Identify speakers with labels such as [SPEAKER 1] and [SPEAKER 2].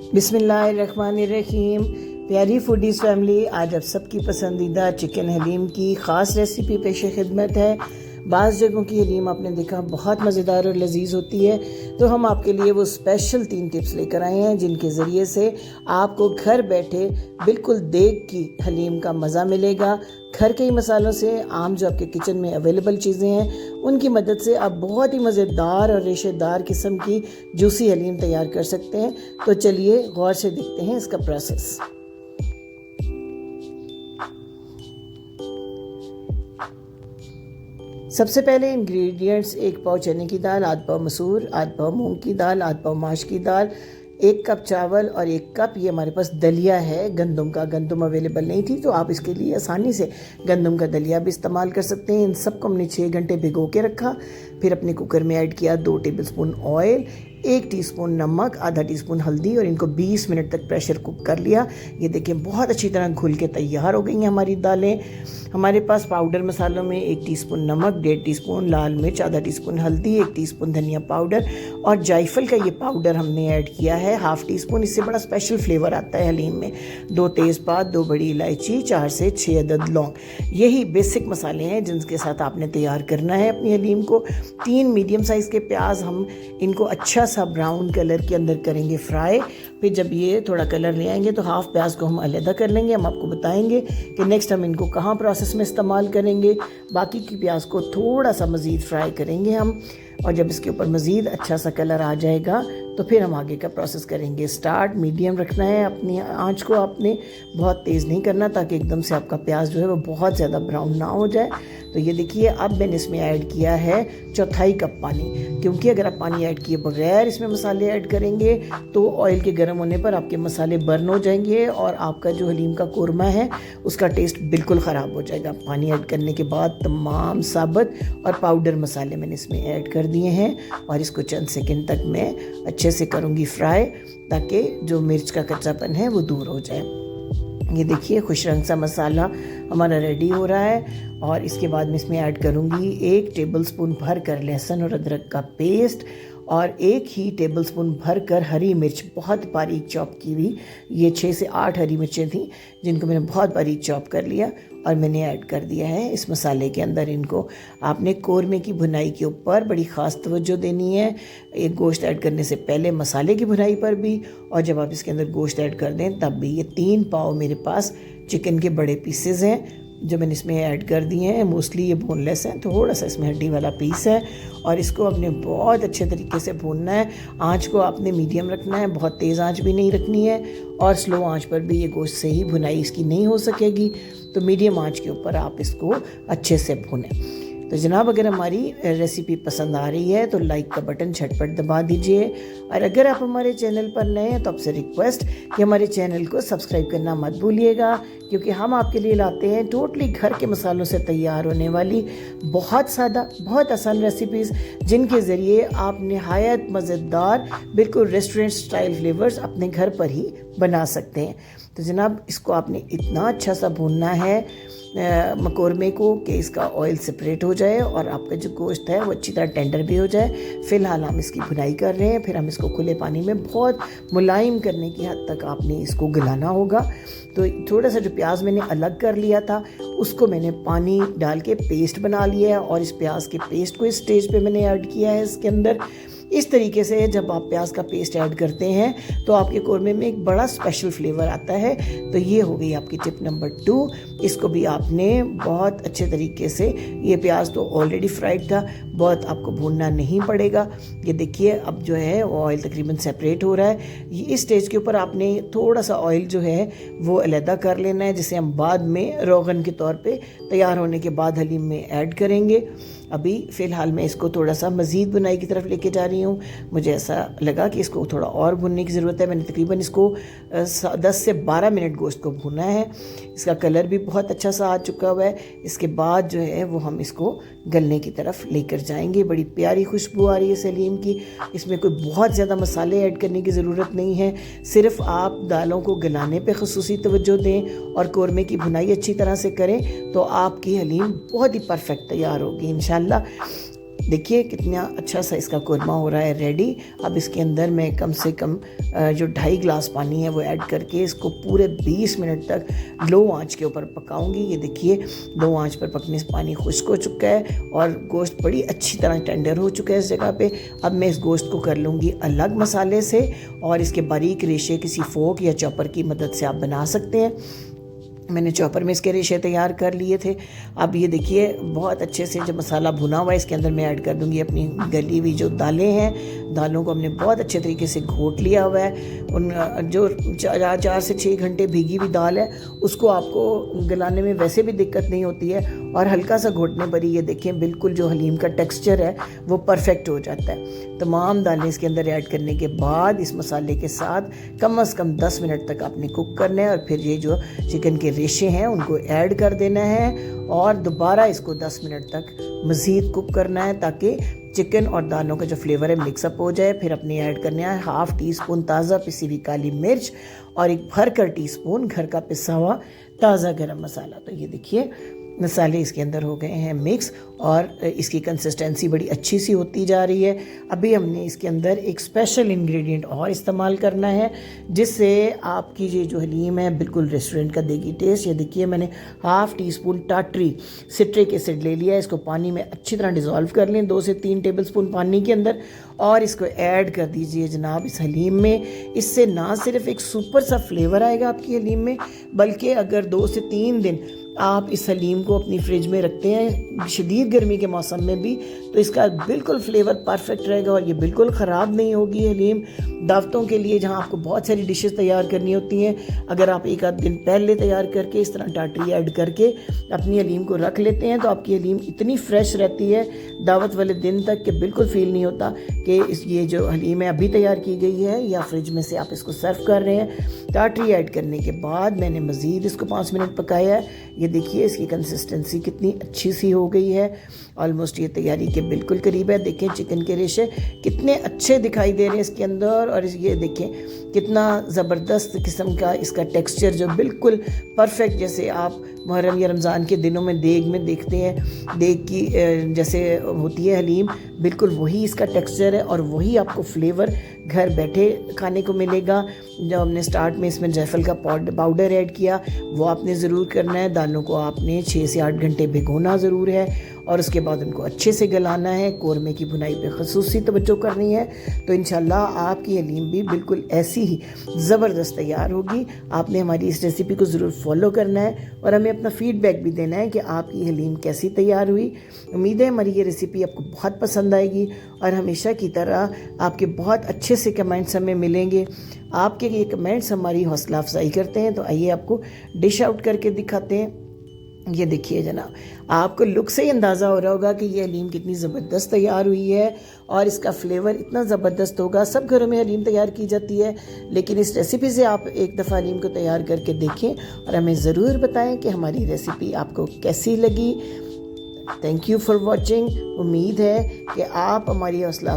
[SPEAKER 1] बिस्मिल्लाहिर्रहमानिर्रहीम। प्यारी foodies family, आज आप सबकी पसंदीदा चिकन हलीम की ख़ास रेसिपी पेश खिदमत है। बाज़ जगहों की हलीम आपने देखा बहुत मज़ेदार और लजीज होती है, तो हम आपके लिए वो स्पेशल 3 टिप्स लेकर आए हैं जिनके ज़रिए से आपको घर बैठे बिल्कुल देग की हलीम का मज़ा मिलेगा। घर के ही मसालों से, आम जो आपके किचन में अवेलेबल चीज़ें हैं उनकी मदद से आप बहुत ही मज़ेदार और रेशेदार किस्म की जूसी हलीम तैयार कर सकते हैं। तो चलिए गौर से देखते हैं इसका प्रोसेस। सबसे पहले इंग्रेडिएंट्स: 1 पाव चने की दाल, आध पाव मसूर, आध पाव मूंग की दाल, आध पाव माश की दाल, 1 कप चावल और 1 कप ये हमारे पास दलिया है गंदम का। गंदम अवेलेबल नहीं थी तो आप इसके लिए आसानी से गंदम का दलिया भी इस्तेमाल कर सकते हैं। इन सबको हमने 6 घंटे भिगो के रखा। फिर अपने कुकर में ऐड किया 2 टेबलस्पून ऑयल, 1 टीस्पून नमक, आधा टीस्पून हल्दी और इनको 20 मिनट तक प्रेशर कुक कर लिया। ये देखिए बहुत अच्छी तरह घुल के तैयार हो गई हैं हमारी दालें। हमारे पास पाउडर मसालों में 1 टीस्पून नमक, 1.5 टीस्पून लाल मिर्च, आधा टीस्पून हल्दी, 1 टीस्पून धनिया पाउडर और जायफल का ये पाउडर हमने ऐड किया है ½ टीस्पून। इससे बड़ा स्पेशल फ्लेवर आता है हलीम में। 2 तेज़पात, 2 बड़ी इलायची, 4 से 6 अदद लौंग। यही बेसिक मसाले हैं जिनके साथ आपने तैयार करना है अपनी हलीम को। 3 मीडियम साइज़ के प्याज, हम इनको अच्छा सा ब्राउन कलर के अंदर करेंगे फ्राई। फिर जब ये थोड़ा कलर ले आएंगे तो हाफ़ प्याज को हम अलहदा कर लेंगे। हम आपको बताएंगे कि नेक्स्ट हम इनको कहाँ प्रोसेस में इस्तेमाल करेंगे। बाकी की प्याज को थोड़ा सा मज़ीद फ्राई करेंगे हम, और जब इसके ऊपर मज़ीद अच्छा सा कलर आ जाएगा तो फिर हम आगे का प्रोसेस करेंगे। स्टार्ट मीडियम रखना है अपनी आंच को, आपने बहुत तेज़ नहीं करना ताकि एकदम से आपका प्याज जो है वो बहुत ज़्यादा ब्राउन ना हो जाए। तो ये देखिए, अब मैंने इसमें ऐड किया है 1/4 कप पानी, क्योंकि अगर आप पानी ऐड किए बगैर इसमें मसाले ऐड करेंगे तो ऑयल के गर्म होने पर आपके मसाले बर्न हो जाएंगे और आपका जो हलीम का कोरमा है उसका टेस्ट बिल्कुल ख़राब हो जाएगा। पानी ऐड करने के बाद तमाम साबुत और पाउडर मसाले मैंने इसमें ऐड कर दिए हैं और इसको चंद सेकंड तक मैं अच्छे से करूँगी फ्राई, ताकि जो मिर्च का कच्चापन है वो दूर हो जाए। ये देखिए, खुश रंग सा मसाला हमारा रेडी हो रहा है। और इसके बाद मैं इसमें ऐड करूँगी 1 टेबलस्पून भर कर लहसुन और अदरक का पेस्ट और 1 ही टेबलस्पून भर कर हरी मिर्च, बहुत बारीक चॉप की हुई। ये 6 से 8 हरी मिर्चें थीं जिनको मैंने बहुत बारीक चॉप कर लिया और मैंने ऐड कर दिया है इस मसाले के अंदर। इनको आपने कोरमे की भुनाई के ऊपर बड़ी ख़ास तवज्जो देनी है। एक गोश्त ऐड करने से पहले मसाले की भुनाई पर भी, और जब आप इसके अंदर गोश्त ऐड कर दें तब भी। ये 3 पाव मेरे पास चिकन के बड़े पीसेस हैं जो मैंने इसमें ऐड कर दिए हैं। मोस्टली ये बोनलेस हैं, थोड़ा सा इसमें हड्डी वाला पीस है और इसको आपने बहुत अच्छे तरीके से भूनना है। आंच को आपने मीडियम रखना है, बहुत तेज़ आंच भी नहीं रखनी है और स्लो आंच पर भी ये गोश्त से ही भुनाई इसकी नहीं हो सकेगी। तो मीडियम आंच के ऊपर आप इसको अच्छे से भूनें। तो जनाब, अगर हमारी रेसिपी पसंद आ रही है तो लाइक का बटन झटपट दबा दीजिए, और अगर आप हमारे चैनल पर नए हैं तो आपसे रिक्वेस्ट कि हमारे चैनल को सब्सक्राइब करना मत भूलिएगा, क्योंकि हम आपके लिए लाते हैं टोटली घर के मसालों से तैयार होने वाली बहुत सादा, बहुत आसान रेसिपीज़ जिनके ज़रिए आप नहायत मज़ेदार, बिल्कुल रेस्टोरेंट स्टाइल फ्लेवर्स अपने घर पर ही बना सकते हैं। तो जनाब, इसको आपने इतना अच्छा सा भूनना है मकोरमे को कि इसका ऑयल सेपरेट हो जाए और आपका जो गोश्त है वो अच्छी तरह टेंडर भी हो जाए। फ़िलहाल हम इसकी भुनाई कर रहे हैं, फिर हम इसको खुले पानी में बहुत मुलायम करने की हद तक आपने इसको गलाना होगा। तो थोड़ा सा जो प्याज मैंने अलग कर लिया था उसको मैंने पानी डाल के पेस्ट बना लिया है और इस प्याज के पेस्ट को इस स्टेज पे मैंने ऐड किया है इसके अंदर। इस तरीके से जब आप प्याज का पेस्ट ऐड करते हैं तो आपके कोरमे में एक बड़ा स्पेशल फ्लेवर आता है। तो ये हो गई आपकी टिप नंबर 2। इसको भी आपने बहुत अच्छे तरीके से, ये प्याज तो ऑलरेडी फ्राइड था, बहुत आपको भूनना नहीं पड़ेगा। ये देखिए, अब जो है वो ऑयल तकरीबन सेपरेट हो रहा है। ये इस स्टेज के ऊपर आपने थोड़ा सा ऑयल जो है वो अलहदा कर लेना है, जिसे हम बाद में रोगन के तौर पे तैयार होने के बाद हलीम में ऐड करेंगे। अभी फ़िलहाल मैं इसको थोड़ा सा मज़ीद बुनाई की तरफ लेके जा रही हूँ। मुझे ऐसा लगा कि इसको थोड़ा और भुनने की ज़रूरत है। मैंने तकरीबन इसको 10 से 12 मिनट गोश्त को भुना है। इसका कलर भी बहुत अच्छा सा आ चुका हुआ है। इसके बाद जो है वो हम इसको गलने की तरफ लेकर जाएंगे। बड़ी प्यारी खुशबू आ रही है सलीम की। इसमें कोई बहुत ज़्यादा मसाले ऐड करने की ज़रूरत नहीं है, सिर्फ़ आप दालों को गलाने पे ख़ुसूसी तवज्जो दें और कोरमे की भुनाई अच्छी तरह से करें तो आपकी हलीम बहुत ही परफेक्ट तैयार होगी इंशाल्लाह। देखिए कितना अच्छा सा इसका कुरमा हो रहा है रेडी। अब इसके अंदर मैं कम से कम जो 2.5 गिलास पानी है वो ऐड करके इसको पूरे 20 मिनट तक लो आंच के ऊपर पकाऊंगी। ये देखिए लो आंच पर पकने से पानी खुश्क हो चुका है और गोश्त बड़ी अच्छी तरह टेंडर हो चुका है इस जगह पे। अब मैं इस गोश्त को कर लूँगी अलग मसाले से और इसके बारीक रेशे किसी फोक या चॉपर की मदद से आप बना सकते हैं। मैंने चॉपर में इसके रेशे तैयार कर लिए थे। अब ये देखिए बहुत अच्छे से जब मसाला भुना हुआ है इसके अंदर मैं ऐड कर दूंगी अपनी गली हुई जो दालें हैं। दालों को हमने बहुत अच्छे तरीके से घोट लिया हुआ है। उन जो 4 से 6 घंटे भीगी हुई दाल है उसको आपको गलाने में वैसे भी दिक्कत नहीं होती है और हल्का सा घोटने पर ही ये देखें बिल्कुल जो हलीम का टेक्सचर है वो परफेक्ट हो जाता है। तमाम दालें इसके अंदर ऐड करने के बाद इस मसाले के साथ कम से कम 10 मिनट तक आपने कुक करना है और फिर ये जो चिकन के रेशे हैं उनको ऐड कर देना है और दोबारा इसको 10 मिनट तक मज़ीद कुक करना है ताकि चिकन और दालों का जो फ्लेवर है मिक्सअप हो जाए। फिर अपने ऐड करना है 1/2 टीस्पून ताज़ा पिसी हुई काली मिर्च और 1 टीस्पून घर का पिसा हुआ ताज़ा गरम मसाला। तो ये देखिए मसाले इसके अंदर हो गए हैं मिक्स और इसकी कंसिस्टेंसी बड़ी अच्छी सी होती जा रही है। अभी हमने इसके अंदर एक स्पेशल इंग्रेडिएंट और इस्तेमाल करना है जिससे आपकी ये जो हलीम है बिल्कुल रेस्टोरेंट का देगी टेस्ट। ये देखिए मैंने 1/2 टीस्पून टाटरी सिट्रिक एसिड ले लिया है। इसको पानी में अच्छी तरह डिज़ोल्व कर लें 2 से 3 टेबलस्पून पानी के अंदर और इसको ऐड कर दीजिए जनाब इस हलीम में। इससे ना सिर्फ एक सुपर सा फ्लेवर आएगा आपकी हलीम में बल्कि अगर 2 से 3 दिन आप इस हलीम को अपनी फ्रिज में रखते हैं शदीद गर्मी के मौसम में भी तो इसका बिल्कुल फ्लेवर परफेक्ट रहेगा और ये बिल्कुल ख़राब नहीं होगी हलीम। दावतों के लिए जहाँ आपको बहुत सारी डिशेस तैयार करनी होती हैं अगर आप 1 आध दिन पहले तैयार करके इस तरह टाटरी ऐड करके अपनी हलीम को रख लेते हैं तो आपकी हलीम इतनी फ्रेश रहती है दावत वाले दिन तक कि बिल्कुल फ़ील नहीं होता कि ये जो हलीम है अभी तैयार की गई है या फ्रिज में से आप इसको सर्व कर रहे हैं। टाटरी ऐड करने के बाद मैंने मज़ीद इसको 5 मिनट पकाया है। ये देखिए इसकी कंसिस्टेंसी कितनी अच्छी सी हो गई है। ऑलमोस्ट ये तैयारी के बिल्कुल करीब है। देखें चिकन के रेशे कितने अच्छे दिखाई दे रहे हैं इसके अंदर और ये देखें कितना ज़बरदस्त किस्म का इसका टेक्सचर जो बिल्कुल परफेक्ट जैसे आप मुहर्रम या रमज़ान के दिनों में देग में देखते हैं देग की जैसे होती है हलीम बिल्कुल वही इसका टेक्सचर है और वही आपको फ्लेवर घर बैठे खाने को मिलेगा। जब हमने स्टार्ट में इसमें जायफल का पाउडर ऐड किया वो आपने ज़रूर करना है। दालों को आपने 6 से 8 घंटे भिगोना ज़रूर है और उसके बाद उनको अच्छे से गलाना है। कोरमे की भुनाई पे ख़ुसूसी तवज्जो करनी है तो इंशाल्लाह आपकी हलीम भी बिल्कुल ऐसी ही ज़बरदस्त तैयार होगी। आपने हमारी इस रेसिपी को ज़रूर फॉलो करना है और हमें अपना फ़ीडबैक भी देना है कि आपकी हलीम कैसी तैयार हुई। उम्मीद है हमारी ये रेसिपी आपको बहुत पसंद आएगी और हमेशा की तरह आपके बहुत अच्छे से कमेंट्स हमें मिलेंगे। आपके ये कमेंट्स हमारी हौसला अफजाई करते हैं। तो आइए आपको डिश आउट करके दिखाते हैं। ये देखिए जनाब आपको लुक से ही अंदाज़ा हो रहा होगा कि ये हलीम कितनी ज़बरदस्त तैयार हुई है और इसका फ्लेवर इतना ज़बरदस्त होगा। सब घरों में हलीम तैयार की जाती है लेकिन इस रेसिपी से आप एक दफ़ा हलीम को तैयार करके देखें और हमें ज़रूर बताएं कि हमारी रेसिपी आपको कैसी लगी। Thank you for watching. उम्मीद है कि आप हमारी हौसला